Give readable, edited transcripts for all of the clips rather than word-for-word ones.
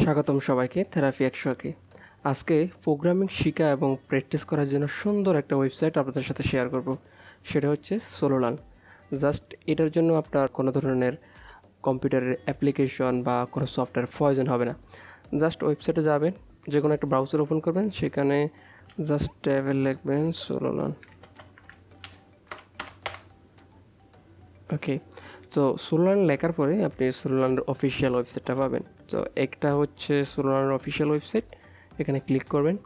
স্বাগতম সবাইকে থেরাপি 100-কে। আজকে প্রোগ্রামিং শেখা এবং প্র্যাকটিস করার জন্য সুন্দর একটা ওয়েবসাইট আপনাদের সাথে শেয়ার করব। সেটা হচ্ছে Sololearn। জাস্ট এটার জন্য আপনার কোনো ধরনের কম্পিউটারের অ্যাপ্লিকেশন বা কোনো সফটওয়্যার প্রয়োজন হবে না। জাস্ট ওয়েবসাইটে যাবেন, যে কোনো একটা ব্রাউজার ওপেন করবেন, সেখানে জাস্ট ট্যাবে লিখবেন Sololearn। ওকে, তো Sololearn লেখার পরে আপনি Sololearn অফিসিয়াল ওয়েবসাইটটা পাবেন। তো একটা হচ্ছে Sololearn অফিসিয়াল ওয়েবসাইট, এখানে ক্লিক করবেন।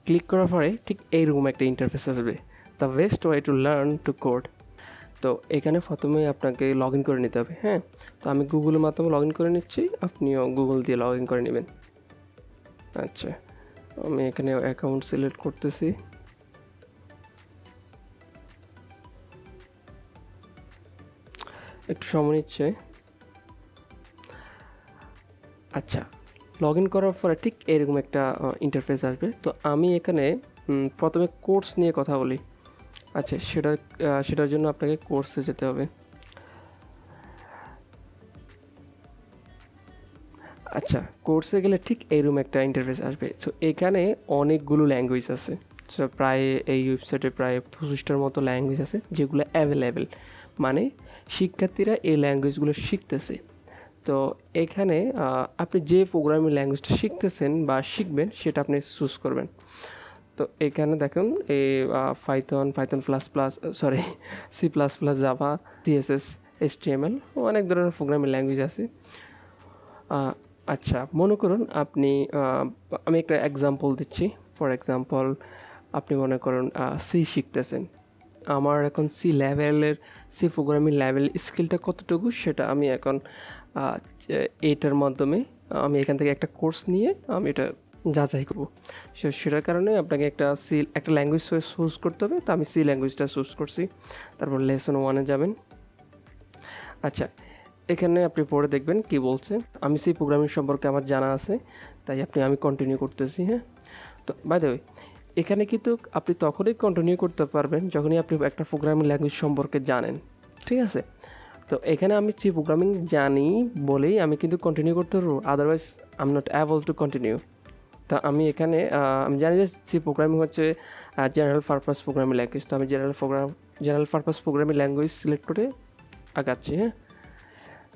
ক্লিক করার পরে ঠিক এইরকম একটা ইন্টারফেস আসবে, the best way to learn to code. তো এখানে প্রথমে আপনাকে লগ ইন করে নিতে হবে। হ্যাঁ, তো আমি গুগলের মাধ্যমে লগ ইন করে নিচ্ছি, আপনিও গুগল দিয়ে লগ ইন করে নেবেন। আচ্ছা, আমি এখানে অ্যাকাউন্ট সিলেক্ট করতেছি। একটু সময় নিচ্ছে। আচ্ছা, লগ ইন করার পরে ঠিক এরকম একটা ইন্টারফেস আসবে। তো আমি এখানে প্রথমে কোর্স নিয়ে কথা বলি। আচ্ছা, সেটার জন্য আপনাকে কোর্সে যেতে হবে। আচ্ছা, কোর্সে গেলে ঠিক এরকম একটা ইন্টারফেস আসবে। সো এখানে অনেকগুলো ল্যাঙ্গুয়েজ আছে। সো প্রায় এই ওয়েবসাইটে প্রায় 25টার মতো ল্যাঙ্গুয়েজ আছে, যেগুলো অ্যাভেলেবেল, মানে শিক্ষার্থীরা এই ল্যাঙ্গুয়েজগুলো শিখতেছে। তো এখানে আপনি যে প্রোগ্রামিং ল্যাঙ্গুয়েজটা শিখতেছেন বা শিখবেন সেটা আপনি চুজ করবেন। তো এখানে দেখুন এই Python C++, Java, CSS, HTML, অনেক ধরনের প্রোগ্রামিং ল্যাঙ্গুয়েজ আছে। আচ্ছা, মনে করুন আমি একটা এক্সাম্পল দিচ্ছি। ফর এক্সাম্পল, আপনি মনে করুন সি শিখতেছেন। আমার এখন সি প্রোগ্রামিং লেভেল স্কিলটা কতটুকু সেটা আমি এখন এটার মাধ্যমে আমি এখান থেকে একটা কোর্স নিয়ে আমি এটা যাচাই করব। সেটার কারণে আপনাকে একটা ল্যাঙ্গুয়েজ চুজ করতে হবে। তো আমি সি ল্যাঙ্গুয়েজটা চুজ করছি। তারপর লেসন 1-এ যাবেন। আচ্ছা, এখানে আপনি পড়ে দেখবেন কি বলছে। আমি সি প্রোগ্রামিং সম্পর্কে আমার জানা আছে, তাই আমি কন্টিনিউ করতেছি। হ্যাঁ, তো বাই দ্য ওয়ে, এখানে কিন্তু আপনি তখনই কন্টিনিউ করতে পারবেন যখনই আপনি একটা প্রোগ্রামিং ল্যাঙ্গুয়েজ সম্পর্কে জানেন। ঠিক আছে, তো এখানে আমি সি প্রোগ্রামিং জানি বলেই আমি কিন্তু কন্টিনিউ করতে পারবো, otherwise I am not able to continue. তা আমি এখানে আমি জানি যে সি প্রোগ্রামিং হচ্ছে জেনারেল পারপাস প্রোগ্রামিং ল্যাঙ্গুয়েজ। তো আমি general purpose programming language select করে আগাচ্ছি। হ্যাঁ,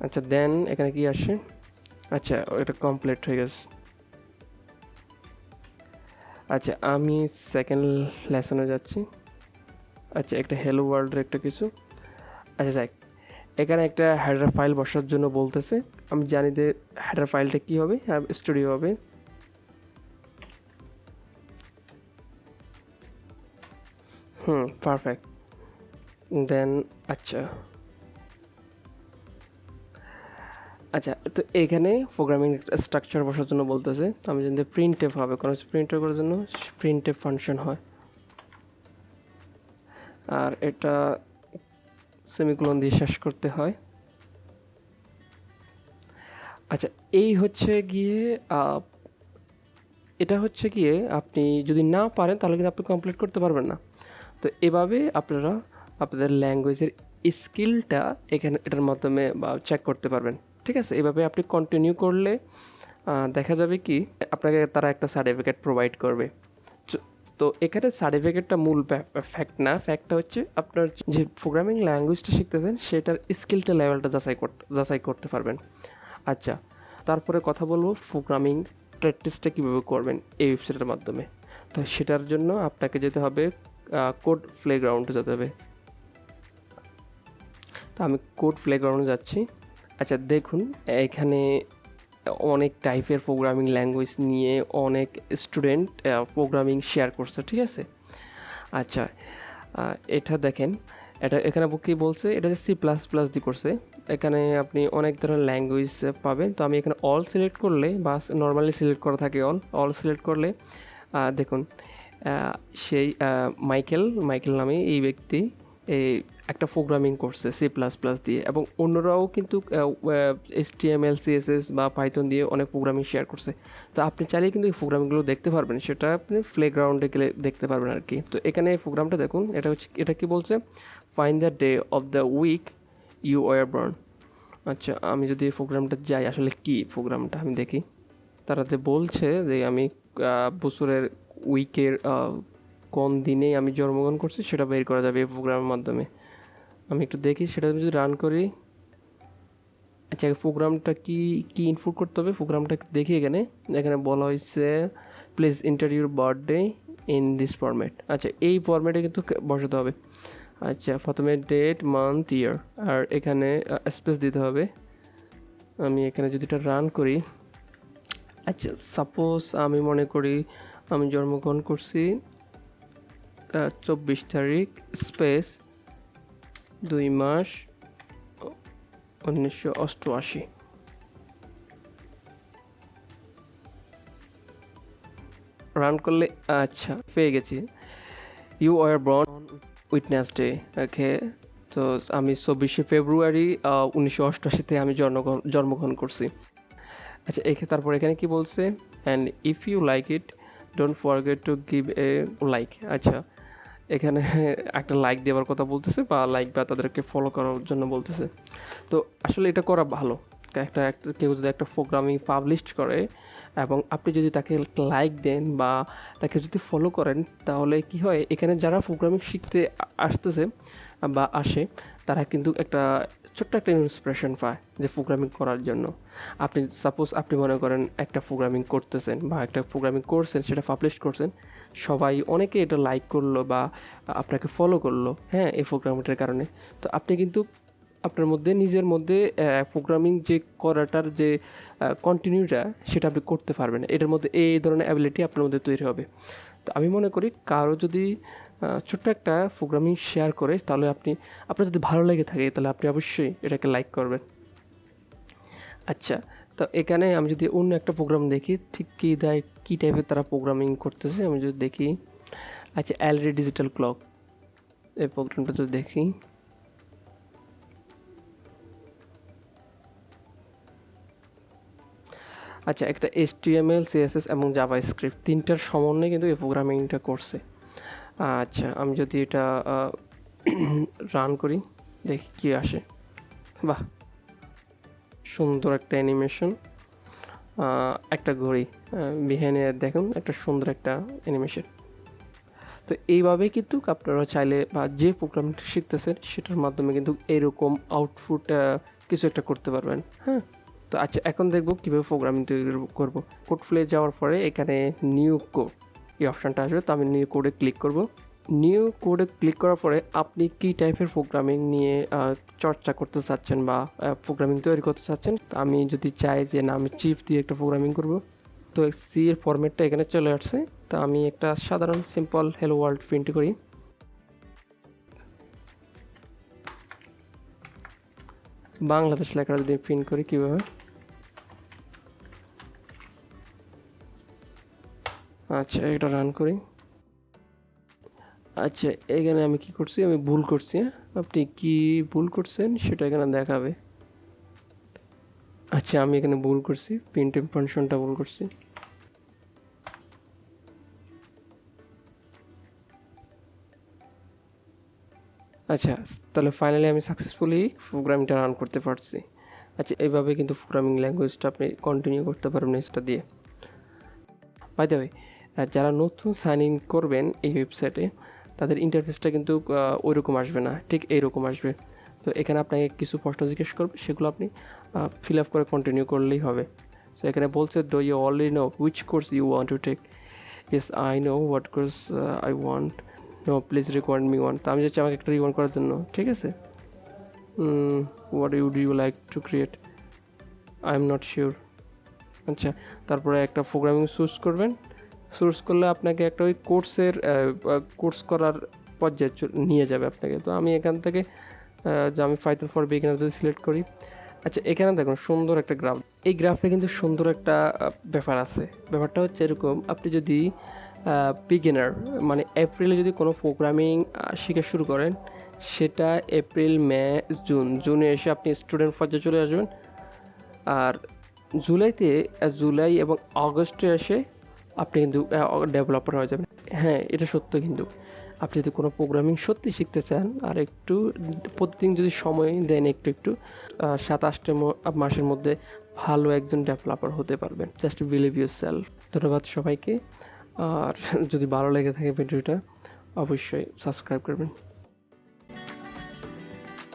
আচ্ছা, দেন এখানে কি আসে? আচ্ছা, এটা কমপ্লিট হয়ে গেছে। আচ্ছা, আমি সেকেন্ড লেসনে যাচ্ছি। আচ্ছা, একটা হেলো ওয়ার্ল্ডের একটা কিছু। আচ্ছা, যাক, এখানে একটা হেডার ফাইল বসার জন্য বলতেছে। আমি জানি যে হেডার ফাইলটা কী হবে, স্টুডিও হবে। পারফেক্ট। দেন আচ্ছা, তো এখানে প্রোগ্রামিং স্ট্রাকচার বসার জন্য বলতেছে। তো আমি জানি প্রিন্টএফ হবে, কোনো প্রিন্ট করার জন্য প্রিন্টএফ ফাংশন হয়, আর এটা সেমিকোলন দিয়ে শেষ করতে হয়। আচ্ছা, এটা হচ্ছে গিয়ে আপনি যদি না পারেন তাহলে কিন্তু আপনি কমপ্লিট করতে পারবেন না। তো এভাবে আপনারা আপনাদের ল্যাঙ্গুয়েজের স্কিলটা এটার মাধ্যমে চেক করতে পারবেন। ঠিক আছে, এভাবে আপনি কন্টিনিউ করলে দেখা যাবে কি আপনাকে তারা একটা সার্টিফিকেট প্রোভাইড করবে। তো এখানে সার্টিফিকেটটা মূল ফ্যাক্ট না, ফ্যাক্টটা হচ্ছে আপনার যে প্রোগ্রামিং ল্যাঙ্গুয়েজটা শিখতেছেন সেটার স্কিলটা লেভেলটা যাচাই করতে পারবেন। আচ্ছা, তারপরে কথা বলবো প্রোগ্রামিং প্র্যাকটিসটা কীভাবে করবেন এই ওয়েবসাইটের মাধ্যমে। তো সেটার জন্য আপনাকে যেতে হবে কোড প্লেগ্রাউন্ডে যেতে হবে। তো আমি কোড প্লেগ্রাউন্ডে যাচ্ছি। আচ্ছা, দেখুন এখানে অনেক টাইপের প্রোগ্রামিং ল্যাঙ্গুয়েজ নিয়ে অনেক স্টুডেন্ট প্রোগ্রামিং শেয়ার করছে। ঠিক আছে, আচ্ছা, এটা দেখেন, এখানে কী বলছে, এটা যে C++ দিয়ে করছে। এখানে আপনি অনেক ধরনের ল্যাঙ্গুয়েজ পাবেন। তো আমি এখানে অল সিলেক্ট করলে বা নর্মালি সিলেক্ট করা থাকে অল সিলেক্ট করলে দেখুন সেই মাইকেল নামে এই ব্যক্তি একটা প্রোগ্রামিং করছে C++ দিয়ে, এবং অন্যরাও কিন্তু HTML, CSS বা পাইথন দিয়ে অনেক প্রোগ্রামিং শেয়ার করছে। তো আপনি চাইলেই কিন্তু এই প্রোগ্রামগুলো দেখতে পারবেন, সেটা আপনি প্লেগ্রাউন্ডে গেলে দেখতে পারবেন আর কি। তো এখানে এই প্রোগ্রামটা দেখুন, এটা কি বলছে, find the day of the week you were born. আচ্ছা, আমি যদি এই প্রোগ্রামটা যাই, আসলে কি প্রোগ্রামটা আমি দেখি। তারা যে বলছে যে আমি বছরের উইকের কোন দিনে আমি জন্মগ্রহণ করছি সেটা বের করা যাবে এই প্রোগ্রামের মাধ্যমে। আমি একটু দেখি, সেটা যদি রান করি। আচ্ছা, প্রোগ্রামটা কি কি ইনপুট করতে হবে প্রোগ্রামটা দেখি। এখানে এখানে বলা হয়েছে please enter your birthday in this format. আচ্ছা, এই ফরম্যাটে কিন্তু বসাতে হবে। আচ্ছা, প্রথমে ডেট, মান্থ, ইয়ার, আর এখানে স্পেস দিতে হবে। আমি এখানে যদি এটা রান করি, আচ্ছা সাপোজ আমি মনে করি আমি জন্মগ্রহণ করছি 24 তারিখ স্পেস 2 মাস 1988। রান করলে আচ্ছা পেয়ে গেছি, ইউ আর বর্ন উইটনেসডে। ওকে, তো আমি 24শে ফেব্রুয়ারি 1988-তে আমি জন্মগ্রহণ করছি। আচ্ছা, তারপর এখানে কি বলছে, and if you like it don't forget to give a like. আচ্ছা, এখানে একটা লাইক দেওয়ার কথা বলতেছে, বা লাইক বা তাদেরকে ফলো করার জন্য বলতেছে। তো আসলে এটা করা ভালো। কেউ যদি একটা প্রোগ্রামিং পাবলিশ করে এবং আপনি যদি তাকে লাইক দেন বা তাকে যদি ফলো করেন, তাহলে কি হয়, এখানে যারা প্রোগ্রামিং শিখতে আসতেছে বা আসে, তারা কিন্তু একটা ছোট্ট একটা ইন্সপিরেশন পায় যে প্রোগ্রামিং করার জন্য। আপনি সাপোজ আপনি মনে করেন একটা প্রোগ্রামিং করতেছেন বা একটা প্রোগ্রামিং করছেন, সেটা পাবলিশ করছেন, সবাই অনেকে এটা লাইক করলো বা আপনাকে ফলো করলো, হ্যাঁ, এই প্রোগ্রামটার কারণে। তো আপনি কিন্তু আপনার মধ্যে নিজের মধ্যে প্রোগ্রামিং যে করাটার যে কন্টিনিউটা, সেটা আপনি করতে পারবেন। এটার মধ্যে এই ধরনের অ্যাবিলিটি আপনার মধ্যে তৈরি হবে। তো আমি মনে করি কারো যদি ছোট্ট একটা প্রোগ্রামিং শেয়ার করে, তাহলে আপনার যদি ভালো লেগে থাকে, তাহলে আপনি অবশ্যই এটাকে লাইক করবেন। আচ্ছা, তো এখানে আমি যদি অন্য একটা প্রোগ্রাম দেখি, ঠিক কী টাইপের তারা প্রোগ্রামিং করতেছে আমি যদি দেখি। আচ্ছা, এলইডি ডিজিটাল ক্লক, এই প্রোগ্রামটা যদি দেখি। আচ্ছা, একটা HTML, CSS এবং জাভাস্ক্রিপ্ট তিনটার সমন্বয়ে কিন্তু এই প্রোগ্রামিংটা করছে। আচ্ছা, আমি যদি এটা রান করি, দেখি কি আসে। বাহ, সুন্দর একটা অ্যানিমেশন, একটা ঘড়ি বিহাইন্ডে দেখুন, একটা সুন্দর একটা অ্যানিমেশন। তো এইভাবে কিন্তু আপনারা চাইলে বা যে প্রোগ্রামিংটা শিখতেছেন সেটার মাধ্যমে কিন্তু এরকম আউটপুট কিছু একটা করতে পারবেন। হ্যাঁ, তো আচ্ছা, এখন দেখবো কীভাবে প্রোগ্রামিং তৈরি করবো। কোড ফ্লে যাওয়ার পরে এখানে নিউ কোড এই অপশানটা আসবে, তো আমি নিউ কোডে ক্লিক করব। নিউ কোডে ক্লিক করার পরে আপনি কী টাইপের প্রোগ্রামিং নিয়ে চর্চা করতে চাচ্ছেন বা প্রোগ্রামিং তৈরি করতে চাচ্ছেন। তো আমি যদি চাই যে না, আমি চিপ দিয়ে একটা প্রোগ্রামিং করব, তো সি এর ফরম্যাটটা এখানে চলে আসছে। তো আমি একটা সাধারণ সিম্পল হ্যালো ওয়ার্ল্ড প্রিন্ট করি। বাংলাদেশ লেখাটা যদি প্রিন্ট করি কীভাবে, আচ্ছা এটা রান করি। আচ্ছা, এখানে আমি কি করছি, আমি ভুল করছি। আপনি কি ভুল করছেন সেটা এখানে দেখাবে। আচ্ছা, আমি এখানে ভুল করছি, প্রিন্ট ফাংশনটা ভুল করছি। আচ্ছা, তাহলে ফাইনালি আমি সাকসেসফুলি প্রোগ্রামিংটা রান করতে পারছি। আচ্ছা, এইভাবে কিন্তু প্রোগ্রামিং ল্যাঙ্গুয়েজটা আপনি কন্টিনিউ করতে পারবেন এটা দিয়ে। বাই দ্য ওয়ে, যারা নতুন সাইন ইন করবেন এই ওয়েবসাইটে, তাদের ইন্টারফেসটা কিন্তু ওইরকম আসবে না, ঠিক এইরকম আসবে। তো এখানে আপনাকে কিছু প্রশ্ন জিজ্ঞেস করবে, সেগুলো আপনি ফিল আপ করে কন্টিনিউ করলেই হবে। সো এখানে বলছে, do you already know which course you want to take. Yes I know what course I want, no please recommend me one. তো আমি চাচ্ছি আমাকে একটা রিকমেন্ড করার জন্য, ঠিক আছে। What would you like to create, I am not sure. আচ্ছা, তারপরে একটা প্রোগ্রামিং চুজ করবেন। চুজ করলে আপনাকে একটা ওই কোর্স করার পর্যায়ে নিয়ে যাবে আপনাকে। তো আমি এখান থেকে যে আমি পাইথন ফর বিগিনার যদি সিলেক্ট করি। আচ্ছা, এখানে দেখুন সুন্দর একটা গ্রাফ। এই গ্রাফে কিন্তু সুন্দর একটা ব্যাপার আছে। ব্যাপারটা হচ্ছে এরকম, আপনি যদি বিগিনার মানে এপ্রিলে যদি কোনো প্রোগ্রামিং শেখা শুরু করেন, সেটা এপ্রিল, মে, জুনে এসে আপনি স্টুডেন্ট পর্যায়ে চলে আসবেন। আর জুলাই এবং আগস্টে এসে আপনি কিন্তু ডেভেলপার হয়ে যাবেন। হ্যাঁ, এটা সত্য কিন্তু। আপনি যদি কোনো প্রোগ্রামিং সত্যি শিখতে চান আর একটু প্রতিদিন যদি সময় দেন একটু 7-8 মাসের মধ্যে ভালো একজন ডেভেলপার হতে পারবেন। Just believe your self. ধন্যবাদ সবাইকে। আর যদি ভালো লেগে থাকে ভিডিওটা অবশ্যই সাবস্ক্রাইব করবেন।